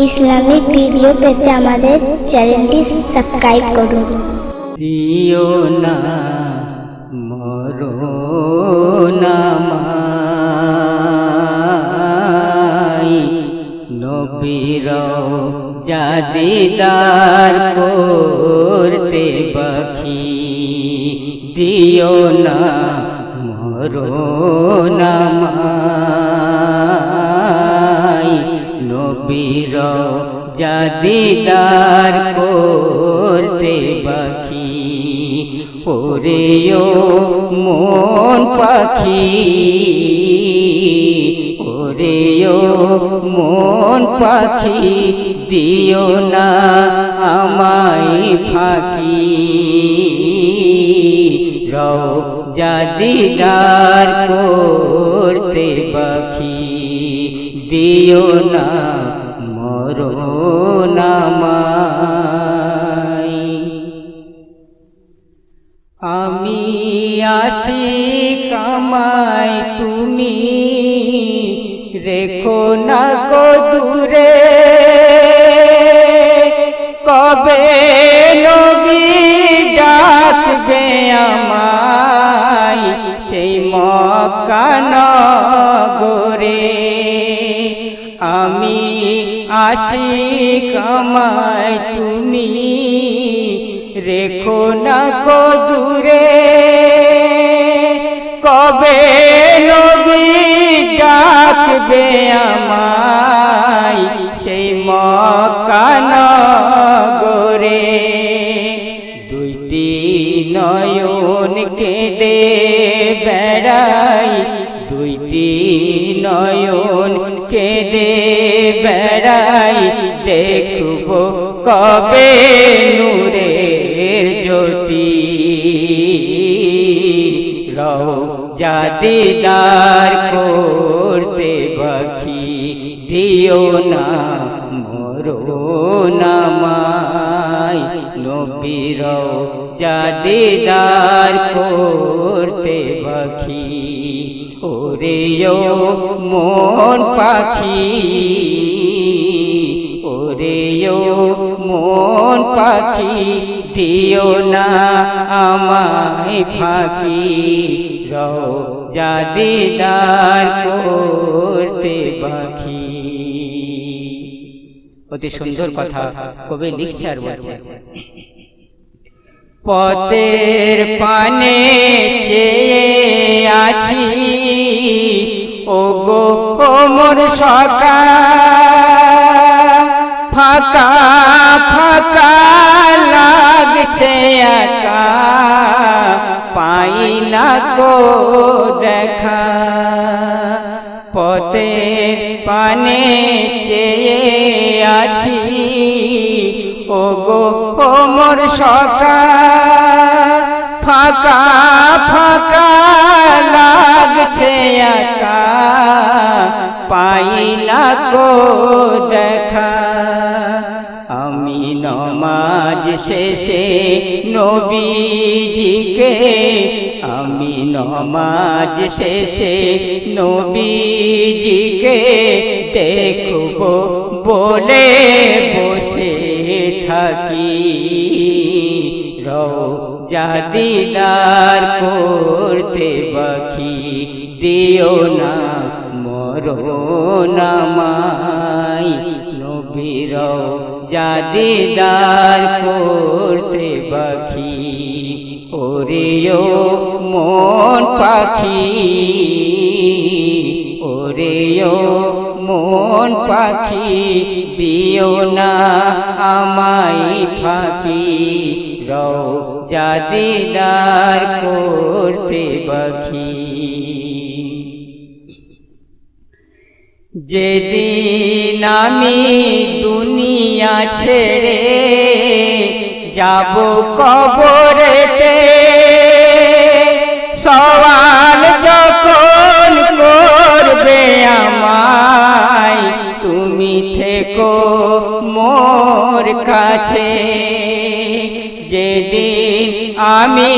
Islamic video পেতে আমাদের চ্যানেলটি সাবস্ক্রাইব করুন। দিও না মরণ আমায়, নবীর জাদিদার করতে বাকি। দিও না মরণ আমায়, নবীর জাদিদার করতে বাকি। ওরেও মন পাখি, ওরেও মন পাখি, দিও না আমায় ফাঁকি। রওজা দিদার করতে বাকি, দিও না মরণ আমায়। আমি আশিক আমায় তুমি রেখো না গো দূরে, কবে নবী ডাকবে আমায় সেই মক্কা নগরে। আমি আশিক আমায় তুমি রেখো না গো দূরে, কবে নবী ডাকবে আমায় সেই মক্কা নগরে। দুইটি নয়ন কেঁদে বেড়াই, দুইটি নয়ন কেঁদে বেড়াই, দেখব কবে নূরের জ্যোতি। রওজা দিদার করতে বাকি, দিও না মরণ আমায়, নবীর রওজা দিদার করতে বাকি। ওরেও মন পাখি, ওরেও মন পাখি, দিও না আমায় ফাঁকি। রওজা দিদার করতে বাকি। অতি সুন্দর কথা কবি লিখছে আর বলছে, পথের পানে চেয়ে আছি ওগো মোর সখা, ফাঁকা ফাঁকা লাগছে একা, পাই না কো দেখা। পথের পানে চেয়ে আছি ওগো মোর সখা, ফাঁকা ফাঁকা লাগছে একা, পাই না কো দেখা। আমি নমাজ শেষে নবীজিকে, আমি নমাজ শেষে নবীজিকে দেখব বলে বসে থাকি। রওজা দিদার করতে বাকি, দিও না মরণ আমায়, নবীর রওজা দিদার করতে বাকি। ওরেও মন পাখি, ওরেও মন পাখি, দিও না আমায় ফাঁকি। রওজা দিদার করতে বাকি। যেদিন আমি দুনিয়া ছেড়ে যাব কবরেতে, সওয়াল যখন করবে আমায়, তুমি থেকো মোর কাছে। যেদিন আমি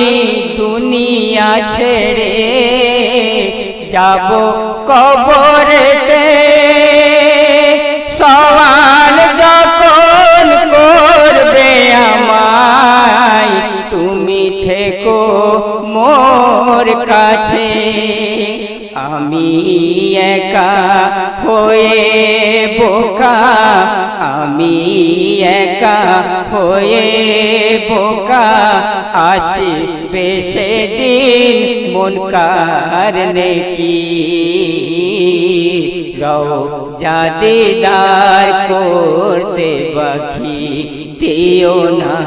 দুনিয়া ছেড়ে যাব কবরেতে, সওয়াল আমি একা হয়ে বোকা আসিবে সেদিন মন কারণে কি রওজা দিদার করতে বাকি দিও না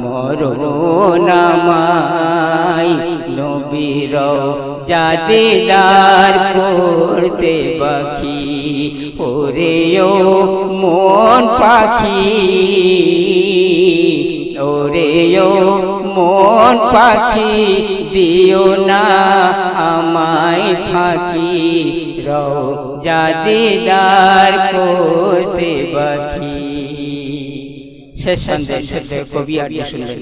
মরণ আমায় নবী রওজা দিদার করতে বাকি ওরেও মন পাখি ওরেও মন পাখি দিও না আমায় ফাঁকি রওজা দিদার করতে বাকি। শেষ সন্দেশ কবি আর শুনলেন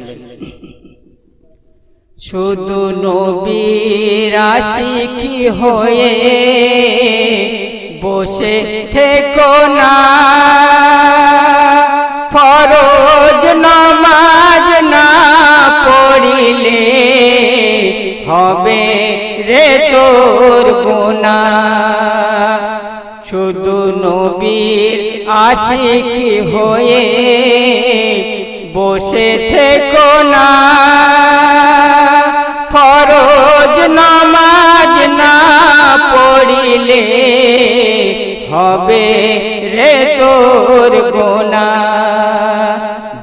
শুধু নবীর আশিকি হয়ে বসে থেকো না ফরজ নামাজ না পড়িলে হবে রে তোর গুনাহ শুধু নবীর আশিকি হয়ে বসে থেকো না ফরজ নামাজ না পড়িলে হবে রে তোর গুনাহ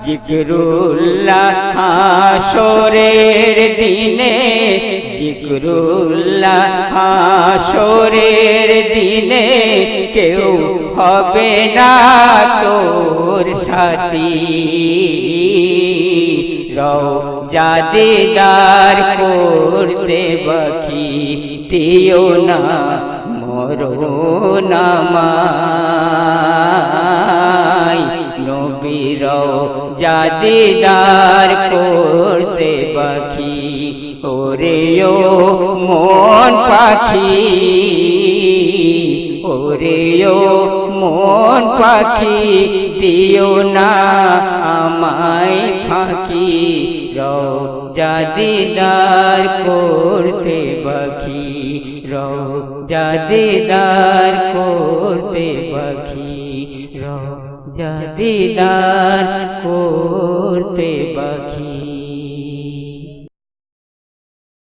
জিকরুল্লাহ হাসরের দিনে জিকরুল্লাহ হাসরের দিনে কেউ হবে না তোর সাথী রওজা দিদার করতে বাকি দিও না মরণ আমায় নবী রওজা দিদার করতে বাকি ওরেও মন পাখি ওরেও মন পাখি দিও না আমায় ফাঁকি রওজা দিদার করতে বাকি রওজা দিদার করতে বাকি রওজা দিদার করতে বাকি।